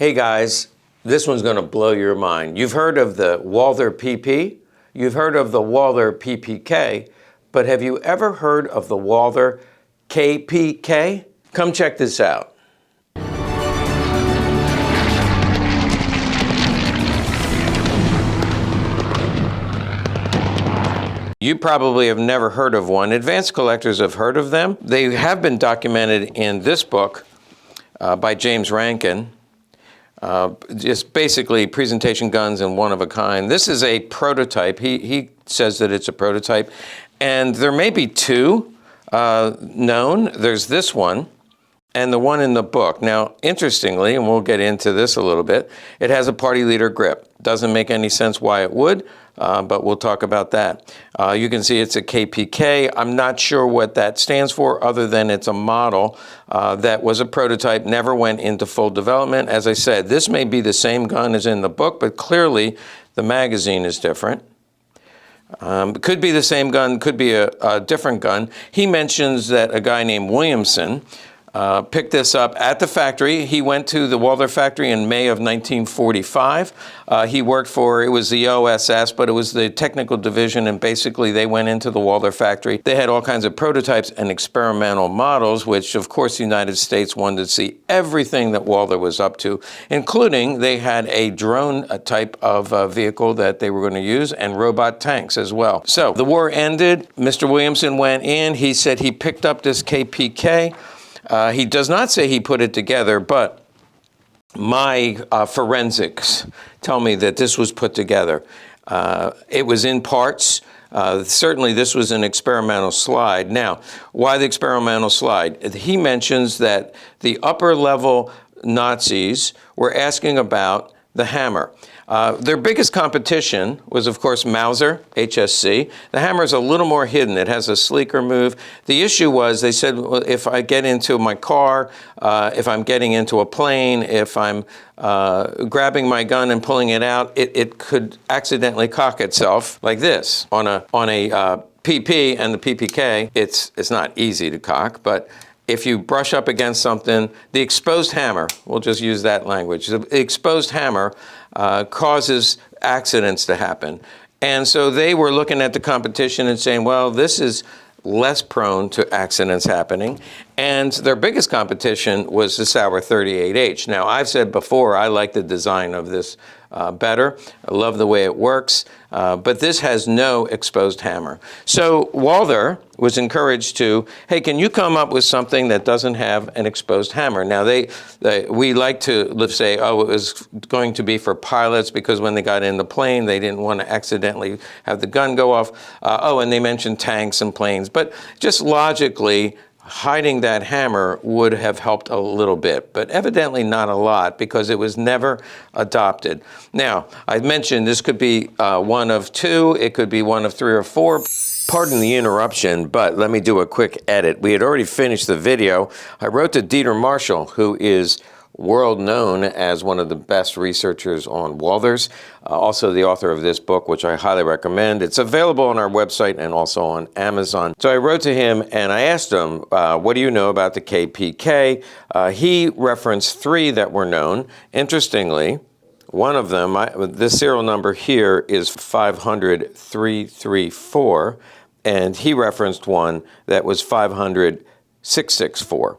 Hey guys, this one's going to blow your mind. You've heard of the Walther PP, you've heard of the Walther PPK, but have you ever heard of the Walther KPK? Come check this out. You probably have never heard of one. Advanced collectors have heard of them. They have been documented in this book by James Rankin. Just basically presentation guns and one of a kind. This is a prototype. He says that it's a prototype. And there may be two known. There's this one and the one in the book. Now, interestingly, and we'll get into this a little bit, it has a party leader grip. Doesn't make any sense why it would, but we'll talk about that. You can see it's a KPK. I'm not sure what that stands for other than it's a model that was a prototype, never went into full development. As I said, this may be the same gun as in the book, but clearly the magazine is different. Could be the same gun, could be a different gun. He mentions that a guy named Williamson picked this up at the factory. He went to the Walther factory in May of 1945. He worked for, it was the OSS, but it was the technical division, and basically they went into the Walther factory. They had all kinds of prototypes and experimental models, which of course the United States wanted to see everything that Walther was up to, including they had a drone type of vehicle that they were going to use, and robot tanks as well. So the war ended. Mr. Williamson went in. He said he picked up this KPK. He does not say he put it together, but my forensics tell me that this was put together. It was in parts. Certainly this was an experimental slide. Now, why the experimental slide? He mentions that the upper level Nazis were asking about the hammer. Their biggest competition was, of course, Mauser, HSC. The hammer is a little more hidden. It has a sleeker move. The issue was, they said, well, if I get into my car, if I'm getting into a plane, if I'm grabbing my gun and pulling it out, it could accidentally cock itself like this. On a PP and the PPK, it's not easy to cock, but if you brush up against something, the exposed hammer, we'll just use that language, the exposed hammer causes accidents to happen. And so they were looking at the competition and saying, well, this is less prone to accidents happening. And their biggest competition was the Sauer 38H. Now, I've said before, I like the design of this better. I love the way it works, but this has no exposed hammer. So Walther was encouraged to, hey, can you come up with something that doesn't have an exposed hammer? Now, we like to say, oh, it was going to be for pilots because when they got in the plane, they didn't want to accidentally have the gun go off. And they mentioned tanks and planes, but just logically, hiding that hammer would have helped a little bit, but evidently not a lot because it was never adopted. Now, I mentioned this could be one of two, it could be one of three or four. Pardon the interruption, but let me do a quick edit. We had already finished the video. I wrote to Dieter Marshall, who is world known as one of the best researchers on Walthers, also the author of this book, which I highly recommend. It's available on our website and also on Amazon. So I wrote to him and I asked him, what do you know about the KPK? He referenced three that were known. Interestingly, one of them, this serial number here is 500-334, and he referenced one that was 500-664.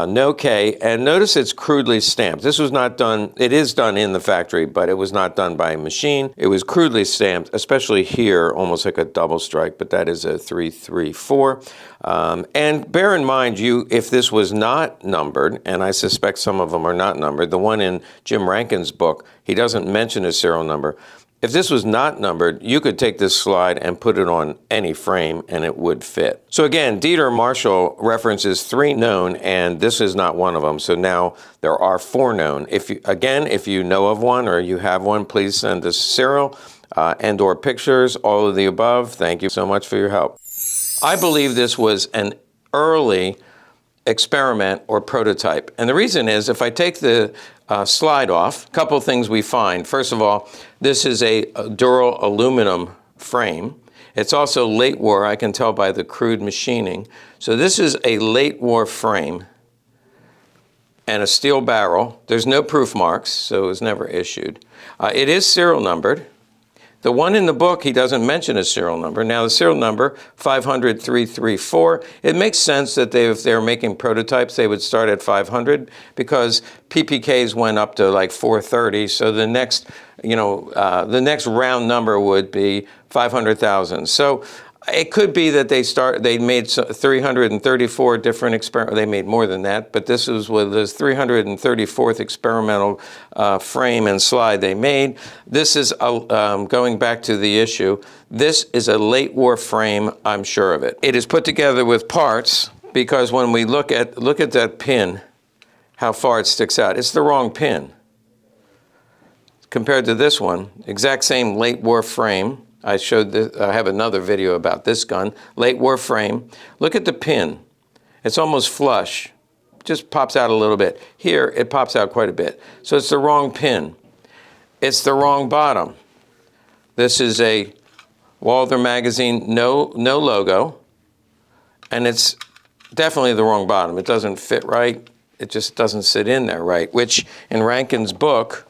No K, and notice it's crudely stamped. This was not done, it is done in the factory, but it was not done by a machine. It was crudely stamped, especially here, almost like a double strike, but that is a 334. And bear in mind, if this was not numbered, and I suspect some of them are not numbered, the one in Jim Rankin's book, he doesn't mention a serial number. If this was not numbered, you could take this slide and put it on any frame and it would fit. So again, Dieter Marshall references three known, and this is not one of them. So now there are four known. If you know of one or you have one, please send us serial and or pictures, all of the above. Thank you so much for your help. I believe this was an early experiment or prototype. And the reason is, if I take the slide off, a couple things we find. First of all, this is a dural aluminum frame. It's also late war, I can tell by the crude machining. So this is a late war frame. and a steel barrel. There's no proof marks, so it was never issued. It is serial numbered. The one in the book, he doesn't mention a serial number. Now, the serial number, 500-334, it makes sense that if they're making prototypes, they would start at 500 because PPKs went up to like 430. So the next, the next round number would be 500,000. So it could be that they made 334 different experiments. They made more than that, but this was with this 334th experimental frame and slide they made. This is, going back to the issue, this is a late war frame, I'm sure of it. It is put together with parts because when we look at that pin, how far it sticks out, it's the wrong pin. Compared to this one, exact same late war frame. I showed this, I have another video about this gun, late war frame. Look at the pin. It's almost flush, just pops out a little bit. Here, it pops out quite a bit. So it's the wrong pin. It's the wrong bottom. This is a Walther magazine, no logo, and it's definitely the wrong bottom. It doesn't fit right. It just doesn't sit in there right, which in Rankin's book,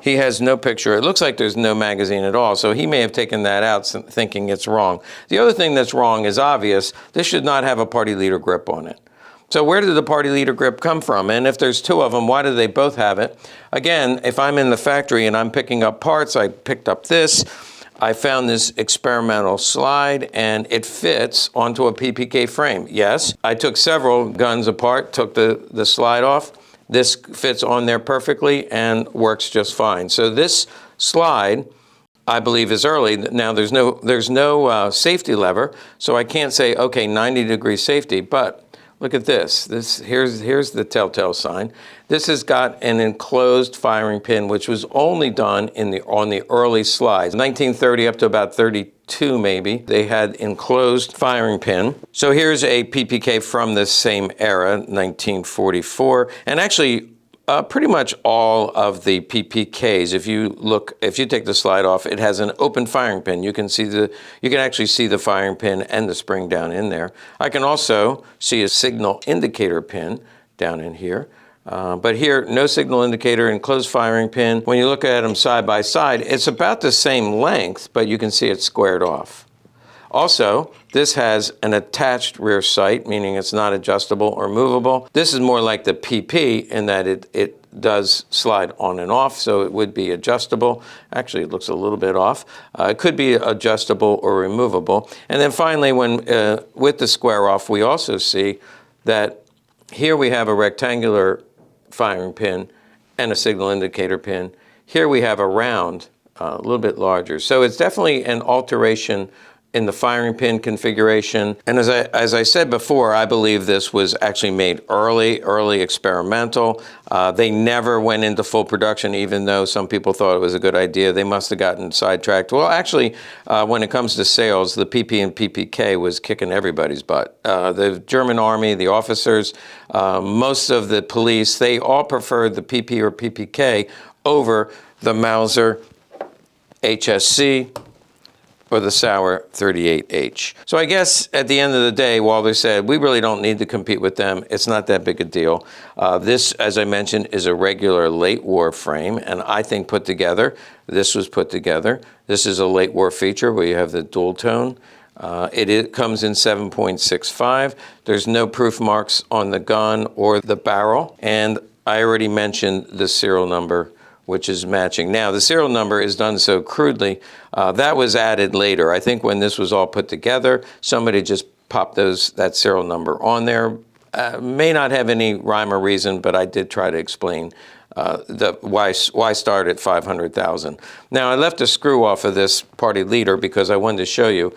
he has no picture. It looks like there's no magazine at all, so he may have taken that out thinking it's wrong. The other thing that's wrong is obvious. This should not have a party leader grip on it. So where did the party leader grip come from? And if there's two of them, why do they both have it? Again, if I'm in the factory and I'm picking up parts, I picked up this. I found this experimental slide, and it fits onto a PPK frame. Yes, I took several guns apart, took the slide off. This fits on there perfectly and works just fine. So this slide, I believe, is early. Now there's no safety lever, so I can't say, okay, 90-degree safety. But look at this. Here's the telltale sign. This has got an enclosed firing pin, which was only done on the early slides, 1930 up to about 32 maybe. They had enclosed firing pin. So here's a PPK from this same era, 1944, and actually pretty much all of the PPKs. If you take the slide off, it has an open firing pin. You can actually see the firing pin and the spring down in there. I can also see a signal indicator pin down in here. But here, no signal indicator, enclosed firing pin. When you look at them side by side, it's about the same length, but you can see it squared off. Also, this has an attached rear sight, meaning it's not adjustable or movable. This is more like the PP in that it does slide on and off, so it would be adjustable. Actually, it looks a little bit off. It could be adjustable or removable. And then finally, with the square off, we also see that here we have a rectangular firing pin and a signal indicator pin. Here we have a round, a little bit larger. So it's definitely an alteration in the firing pin configuration. And as I said before, I believe this was actually made early experimental. They never went into full production, even though some people thought it was a good idea. They must have gotten sidetracked. Well, actually, when it comes to sales, the PP and PPK was kicking everybody's butt. The German army, the officers, most of the police, they all preferred the PP or PPK over the Mauser HSC or the Sauer 38H. So I guess at the end of the day, Walther said, we really don't need to compete with them. It's not that big a deal. This, as I mentioned, is a regular late war frame, and I think put together, this was put together. This is a late war feature where you have the dual tone. It comes in 7.65. There's no proof marks on the gun or the barrel, and I already mentioned the serial number, which is matching. Now, the serial number is done so crudely. That was added later. I think when this was all put together, somebody just popped that serial number on there. May not have any rhyme or reason, but I did try to explain why start at 500,000. Now, I left a screw off of this party leader because I wanted to show you.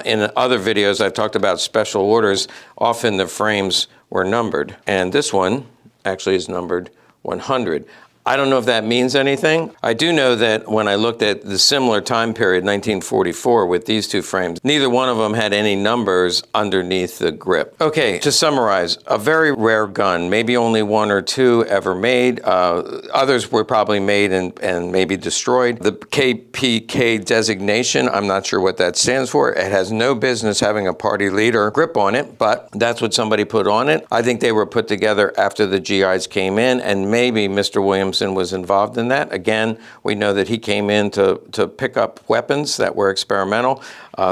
In other videos, I've talked about special orders. Often the frames were numbered, and this one actually is numbered 100. I don't know if that means anything. I do know that when I looked at the similar time period, 1944, with these two frames, neither one of them had any numbers underneath the grip. Okay, to summarize, a very rare gun, maybe only one or two ever made. Others were probably made and maybe destroyed. The KPK designation, I'm not sure what that stands for. It has no business having a party leader grip on it, but that's what somebody put on it. I think they were put together after the GIs came in, and maybe Mr. Williamson was involved in that. Again, we know that he came in to pick up weapons that were experimental.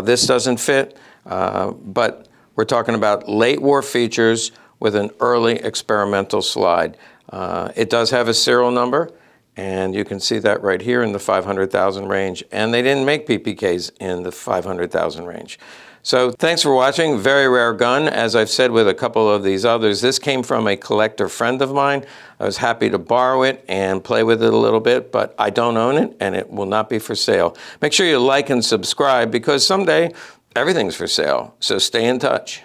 This doesn't fit, but we're talking about late war features with an early experimental slide. It does have a serial number, and you can see that right here in the 500,000 range. And they didn't make PPKs in the 500,000 range. So thanks for watching. Very rare gun. As I've said with a couple of these others, this came from a collector friend of mine. I was happy to borrow it and play with it a little bit, but I don't own it, and it will not be for sale. Make sure you like and subscribe, because someday everything's for sale. So stay in touch.